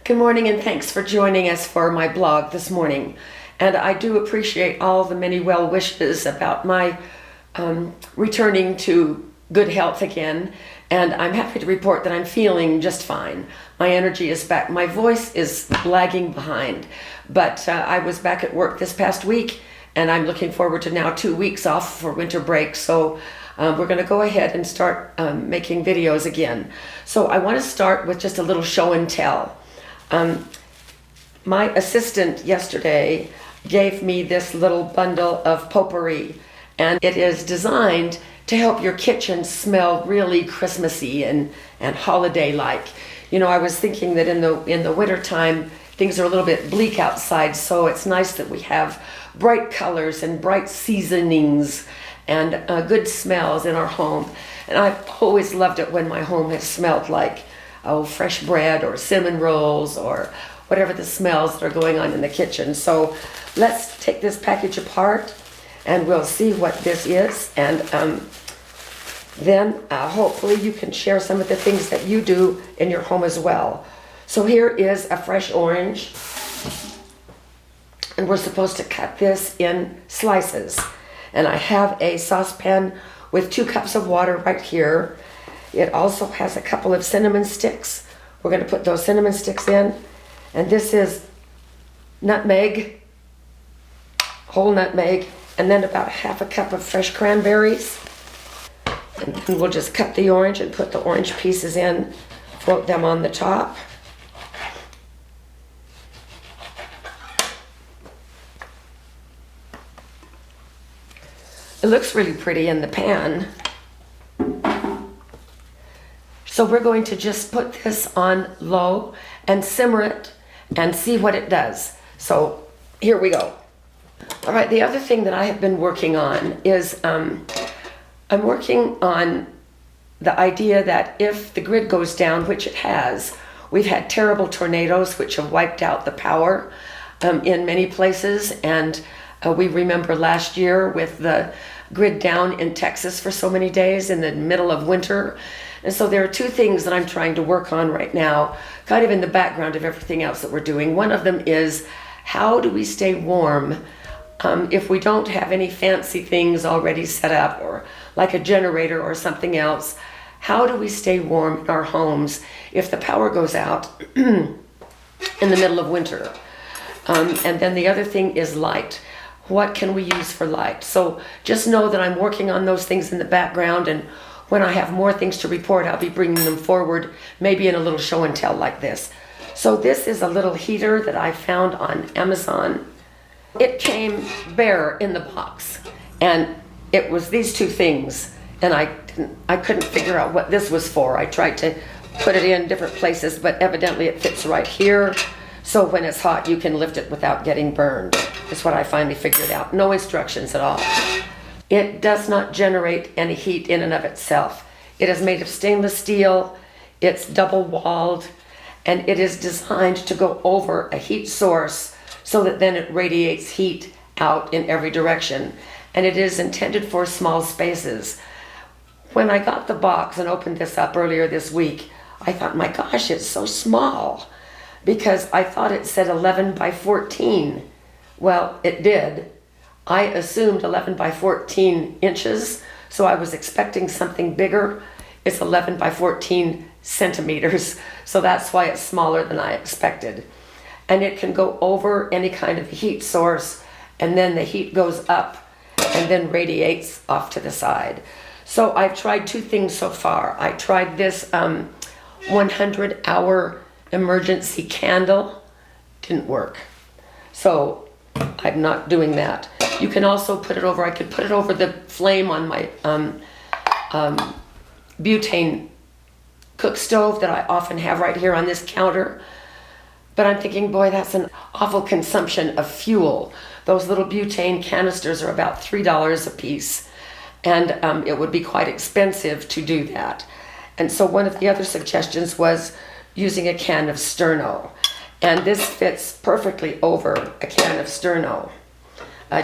Good morning, and thanks for joining us for my blog this morning. And I do appreciate all the many well wishes about my returning to good health again. And I'm happy to report that I'm feeling just fine. My energy is back. My voice is lagging behind. But I was back at work this past week, and I'm looking forward to now 2 weeks off for winter break. So we're going to go ahead and start making videos again. So I want to start with just a little show and tell. My assistant yesterday gave me this little bundle of potpourri, and it is designed to help your kitchen smell really Christmassy and holiday-like. You know, I was thinking that in the wintertime, things are a little bit bleak outside, so it's nice that we have bright colors and bright seasonings and good smells in our home. And I've always loved it when my home has smelled like fresh bread or cinnamon rolls or whatever the smells that are going on in the kitchen. So let's take this package apart and we'll see what this is, and then hopefully you can share some of the things that you do in your home as well. So here is a fresh orange, and we're supposed to cut this in slices. And I have a saucepan with 2 cups of water right here. It also has a couple of cinnamon sticks. We're going to put those cinnamon sticks in. And this is nutmeg, whole nutmeg, and then about ½ a cup of fresh cranberries. And then we'll just cut the orange and put the orange pieces in, float them on the top. It looks really pretty in the pan. So we're going to just put this on low and simmer it and see what it does. So here we go. All right, the other thing that I have been working on is I'm working on the idea that if the grid goes down, which it has, we've had terrible tornadoes which have wiped out the power in many places, and we remember last year with the grid down in Texas for so many days in the middle of winter. And so there are 2 things that I'm trying to work on right now, kind of in the background of everything else that we're doing. One of them is, how do we stay warm if we don't have any fancy things already set up, or like a generator or something else? How do we stay warm in our homes if the power goes out in the middle of winter? And then the other thing is light. What can we use for light? So just know that I'm working on those things in the background, and when I have more things to report, I'll be bringing them forward, maybe in a little show and tell like this. So this is a little heater that I found on Amazon. It came bare in the box, and it was these 2 things, and I couldn't figure out what this was for. I tried to put it in different places, but evidently it fits right here. So when it's hot, you can lift it without getting burned. That's what I finally figured out. No instructions at all. It does not generate any heat in and of itself. It is made of stainless steel, it's double walled, and it is designed to go over a heat source so that then it radiates heat out in every direction. And it is intended for small spaces. When I got the box and opened this up earlier this week, I thought, my gosh, it's so small, because I thought it said 11 by 14. Well, it did. I assumed 11 by 14 inches, so I was expecting something bigger. It's 11 by 14 centimeters, so that's why it's smaller than I expected. And it can go over any kind of heat source, and then the heat goes up and then radiates off to the side. So I've tried 2 things so far. I tried this 100-hour emergency candle. Didn't work. So I'm not doing that. You can also put it over, I could put it over the flame on my butane cook stove that I often have right here on this counter. But I'm thinking, boy, that's an awful consumption of fuel. Those little butane canisters are about $3 a piece, and it would be quite expensive to do that. And so one of the other suggestions was using a can of Sterno. And this fits perfectly over a can of Sterno.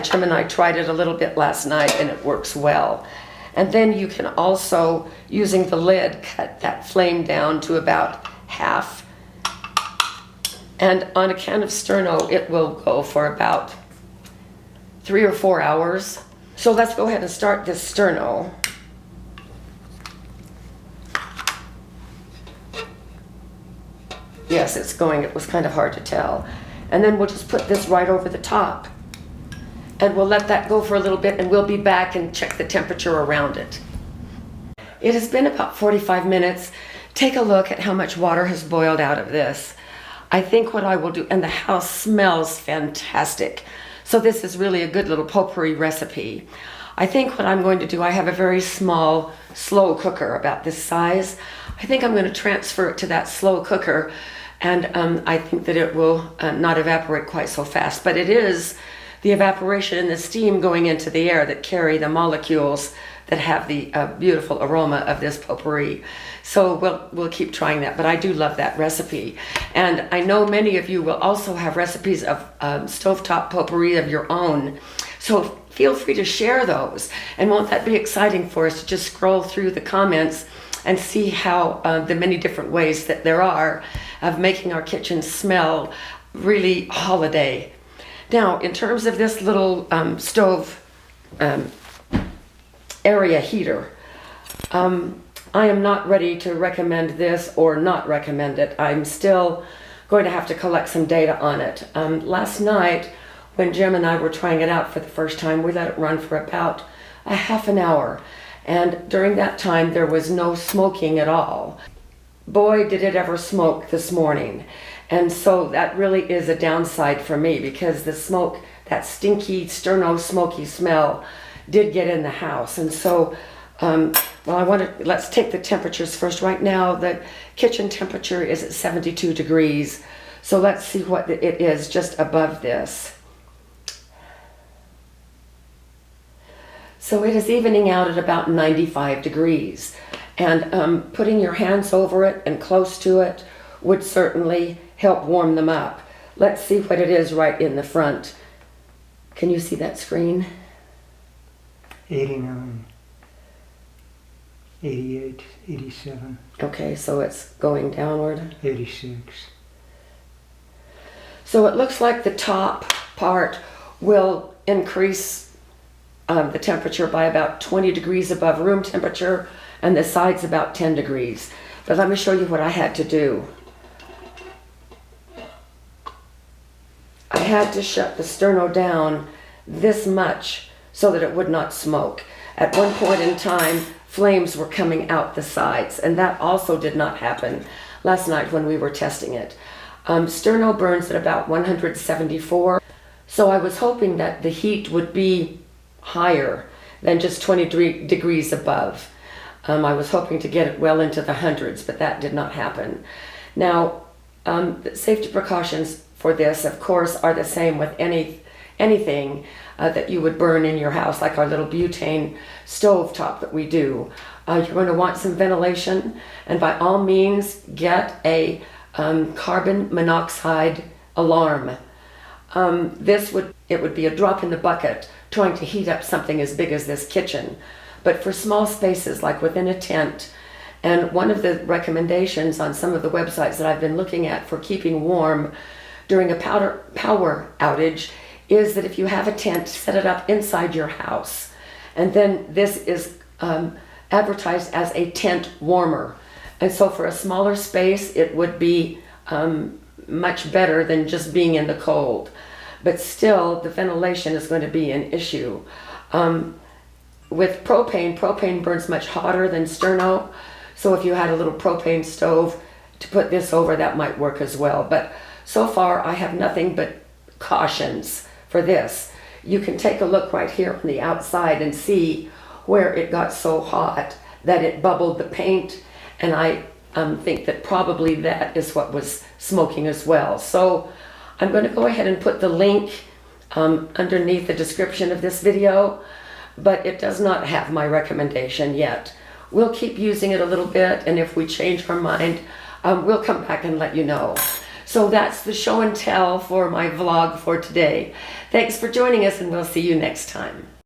Jim and I tried it a little bit last night, and it works well. And then you can also, using the lid, cut that flame down to about half And on a can of sterno, it will go for about 3 or 4 hours. So let's go ahead and start this sterno. Yes, it's going. It was kind of hard to tell. And then we'll just put this right over the top. And we'll let that go for a little bit, and we'll be back and check the temperature around it. It has been about 45 minutes. Take a look at how much water has boiled out of this. I think what I will do, and the house smells fantastic. So this is really a good little potpourri recipe. I think what I'm going to do, I have a very small, slow cooker about this size. I think I'm going to transfer it to that slow cooker, and I think that it will not evaporate quite so fast. But it is the evaporation and the steam going into the air that carry the molecules that have the beautiful aroma of this potpourri. So we'll keep trying that, but I do love that recipe. And I know many of you will also have recipes of stovetop potpourri of your own. So feel free to share those. And won't that be exciting for us to just scroll through the comments and see how the many different ways that there are of making our kitchen smell really holiday. Now, in terms of this little stove area heater, I am not ready to recommend this or not recommend it. I'm still going to have to collect some data on it. Last night, when Jim and I were trying it out for the first time, we let it run for about a half an hour. And during that time, there was no smoking at all. Boy, did it ever smoke this morning. And so that really is a downside for me, because the smoke, that stinky, sterno, smoky smell did get in the house. And so, let's take the temperatures first. Right now, the kitchen temperature is at 72 degrees. So let's see what it is just above this. So it is evening out at about 95 degrees. And putting your hands over it and close to it would certainly help warm them up. Let's see what it is right in the front. Can you see that screen? 89, 88, 87. Okay, so it's going downward. 86. So it looks like the top part will increase the temperature by about 20 degrees above room temperature, and the sides about 10 degrees. But let me show you what I had to do. I had to shut the sterno down this much so that it would not smoke. At one point in time, flames were coming out the sides, and that also did not happen last night when we were testing it. Sterno burns at about 174, so I was hoping that the heat would be higher than just 20 degrees above. I was hoping to get it well into the hundreds, but that did not happen. Now, the safety precautions for this, of course, are the same with anything that you would burn in your house, like our little butane stovetop that we do. You're going to want some ventilation, and by all means, get a carbon monoxide alarm. It would be a drop in the bucket trying to heat up something as big as this kitchen. But for small spaces, like within a tent, and one of the recommendations on some of the websites that I've been looking at for keeping warm during a power outage is that if you have a tent, set it up inside your house. And then this is advertised as a tent warmer. And so for a smaller space, it would be much better than just being in the cold. But still, the ventilation is going to be an issue. With propane burns much hotter than sterno. So if you had a little propane stove to put this over, that might work as well. But so far, I have nothing but cautions for this. You can take a look right here on the outside and see where it got so hot that it bubbled the paint. And I think that probably that is what was smoking as well. So I'm going to go ahead and put the link underneath the description of this video, but it does not have my recommendation yet. We'll keep using it a little bit, and if we change our mind, we'll come back and let you know. So that's the show and tell for my vlog for today. Thanks for joining us, and we'll see you next time.